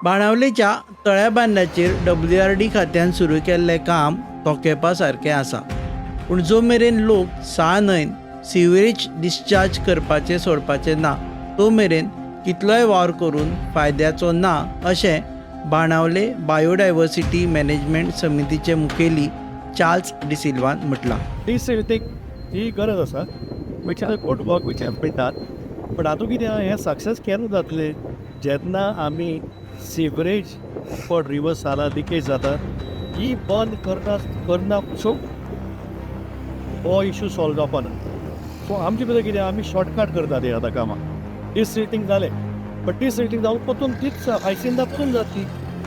बाणावलेच्या तळ्या बांदण्याचेर WRD खात्यान सुरू केल्लें काम तोखेपा सारकें आसा, पूण जो मेरेन लोक साळ न्हंयन सिवेज डिस्चार्ज करपाचें सोडपाचें ना तो मेरेन कितलोय वावर करून फायद्याचो ना अशें बाणावले बायोडायवर्सिटी मॅनेजमेंट समितीचे मुखेली चार्ल्स डिसिल्वान म्हटलां. डिसिल्टिंग ही गरज आसा, which are good work which have been done. पण हातूंत कितें हें सक्सेस केन्ना जातलें जेन्ना आमी सिवरेज फॉर रिवर साला लिकेज जाता ही बंद करना सो हो इशू सॉल्व जावपा ना. सो आमचे भितर कितें आमी शॉर्टकट करतात हे आतां कामां. डिसिल्टिंग जालें बट डिसिल्टिंग जावन परतून तीच हायसिंदा परतून जातली.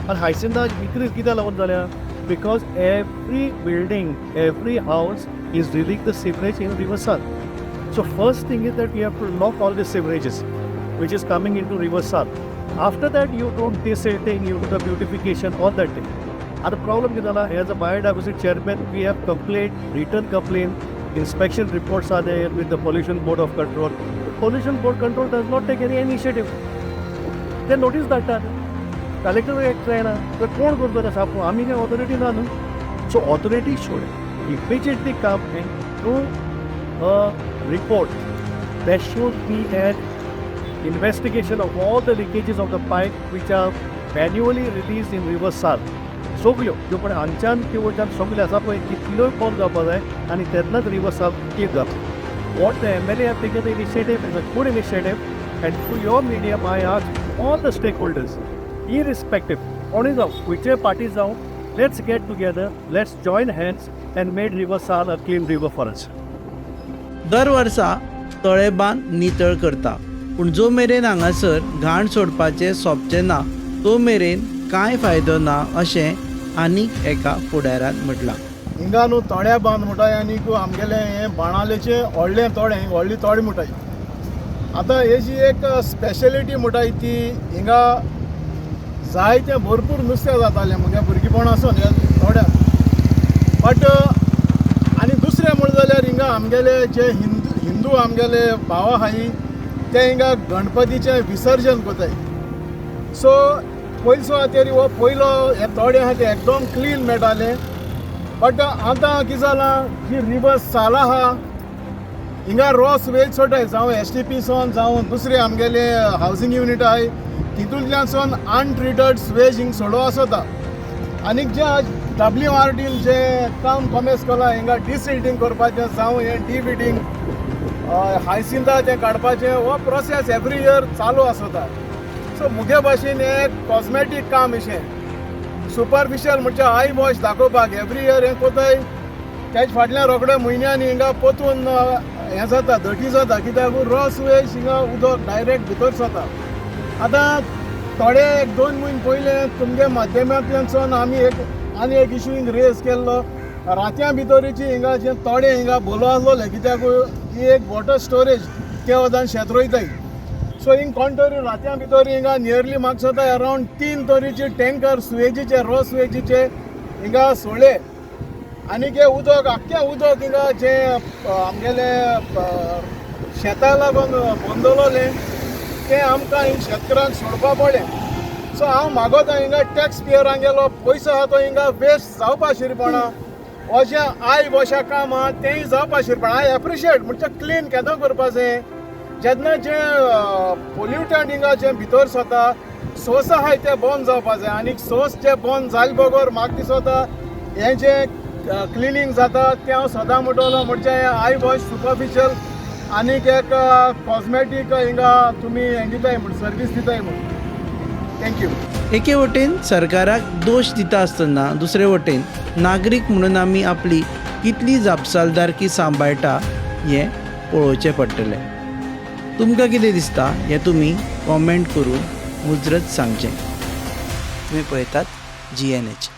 आनी हायसिंदा इनक्रीज कित्याक लागून जाल्या बिकॉज एवरी बिल्डींग एवरी हावस is dealing the sewerage in River Sal. So first thing is that you have to lock all the sewerages which is coming into River Sal. After that you don't desilting, you do the beautification, all that thing. And the problem is that as a biodiversity chairman we have complaint, written complaint, inspection reports are there with the Pollution Board of Control. The Pollution Board Control does not take any initiative. They notice that collector act करना तो कोण करतो ते साफ आमी काय authority ना न्हू. So authority should immediately come and do a report. There should be an investigation of all the leakages of the pipe which are manually released in River Sal. सगल्यो ज्यो पण हांगच्यान त्यो वयच्यान सगल्यो आसा पळय तितल्योय बंद जावपा जाय आनी तेन्नाच रिवर साल क्लीन जाता. What the MLA have taken the initiative is a good initiative, and through your medium I ask all the stakeholders, irrespective कोणी जावं खंयचे parties जावं, let's get together, let's join hands and make River Sal a clean river for us. दर वर्सा तळेबांद नितळ करता, पूण जो मेरेन हांगासर घाण सोडपाचें सोंपचें ना तो मेरेन कांय फायदो ना अशें आनीक एका फुडाऱ्यान म्हटलां. हिंगा न्हू तळ्या बांद म्हणटाय आनीक आमगेलें हें बाणावलेचें व्हडलें तळें व्हडली तळी म्हणटाय. आतां हेजी एक स्पेशलिटी म्हणटाय ती हिंगा जायतें भरपूर नुस्तें जातालें म्हज्या भुरगेपणासून ह्या तळ्याक. बट आनी दुसरें म्हणलें जाल्यार हिंगा आमगेले जे हिंदू आमगेले भाव आहाय ते हिंगा गणपतीचें विसर्जन कोताय. सो पयलीं खातीर हो पयलो हे तळे आहा ते एकदम क्लीन मेळटालें. बट आतां कितें जालां जी रिवर साल आहा हिंगा रॉस वेज सोटाय जावं STP सोन जावं दुसरे आमगेले हावजींग युनीट आहाय तितूंतल्यान सोन अनट्रिटेड स्वेज हिंग सोडो आसता. आनीक जे WRD जे काम कॉमेस केलां हिंगा डिसिल्टिंग करपाचें जावं हें डिविडिंग हायसिंदा तें काडपाचें हो प्रोसेस एवरी इयर चालू आसता. सो मुगे भाशेन हें कॉस्मेटीक काम अशें सुपरफिशियल म्हणजे आय वॉश दाखोवपाक एवरी इयर हें कोताय. तेच फाटल्या रोखड्या म्हयन्यांनी हिंगा पोतून हें जाता धटी जाता कित्याक रॉस वेज हिंगा उदक डायरेक्ट भितर जाता. आतां थोडे 1-2 म्हयने पयले तुमगे माध्यमांतल्यान आमी आनी एक इशू हिंग रेज केल्लो रात्यां भितरीची हिंगा जे तोडे हिंगा बोलो आसलोले कित्याक ही एक वॉटर स्टोरेज ते वदान शेत रोयताय. सो हिंग कोण तरी रात्यां भितर हिंगा नियरली म्हाका जाता अरावंड 3 तरेचे टँकर सुवेजीचे रॉ सुवेजीचे हिंगा सोडले. आनी हे उदक आख्खें उदक हिंगा जे आमगेले शेतां लागून बंदलोले ते आमकां हिंग शेतकऱ्यांक सोडपा पडलें. सो हांव मागोता हिंगा टॅक्स पेयरांक गेलो पयसो आहा तो हिंगा वेस्ट जावपा शिरपणा हो जे आय वॉशा काम आहा तेंय जावपा शिरपणा. आय एप्रिशिएट म्हणजे क्लीन केदो करपा जाय जेन्ना जे पोल्युटंट हिंगा जे भितर सोता सोर्स आहाय ते बंद जावपा जाय. आनी सोर्स जे बंद जाले बरोबर म्हाका दिसता हें जे क्लिनींग जाता तें हांव सदां म्हणटलो म्हणजे आय वॉश सुपरफिशियल आनीक एक कॉस्मेटीक हिंगा तुमी हें दिताय म्हण सर्वीस दिताय म्हण. थँक्यू. एके वटेन सरकाराक दोश दिता आसतना दुसरे वटेन नागरीक म्हणून आमी आपली कितली जापसालदारकी सांबाळटा हें पळोवचें पडटलें. तुमकां कितें दिसता हें तुमी कॉमेंट करून मुजरत सांगचें. तुमी पळयतात GNH.